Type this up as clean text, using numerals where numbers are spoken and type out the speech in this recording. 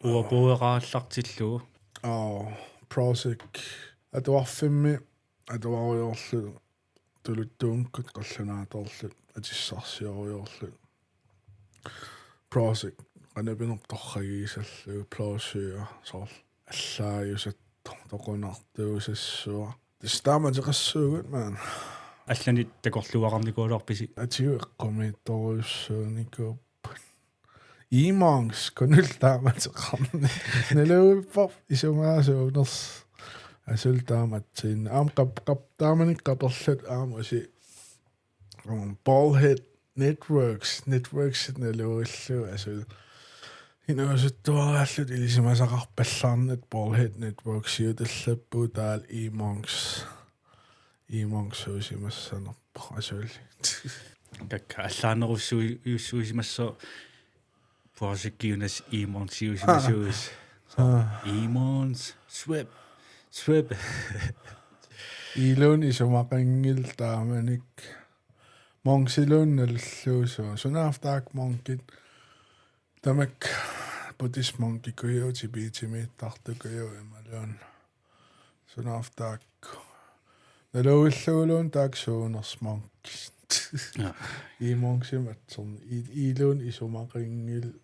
Uapueqaallartillugu Prozac atuarfimmi atuariorlu tuluttuunkut qallanaatorlut atissarsioriorlut Prozac qanapinertorragiisallu plausyra soor allaajussat toqunartuusassua tistaamatеқассуугут man аллани такорлуақарникуулуарписи атиу эққумиитторуйуссууникууп иманс конултааматеқарни налууппар исумаасуунерс асултааматсиин аамқап тааманик qapерлут ballhead networks налуиллу асул инуусуттуарааллут илисимасақарпаллаарнат ballhead networks юуталлаппуу таал иманс суусимассанерпа асули какка аллаанеруссуи юссуисимассо прожектиунас имонсиусимасуус имонс swip илун исумақингил тааманик монксилуунналлуусуа сунаартаак монкит тамак буддис монки куйоти битимиттартукуйо ималуун сунаартаак налуиллуулуун тааксуунерс монки имонсиматсерни илун исумақингил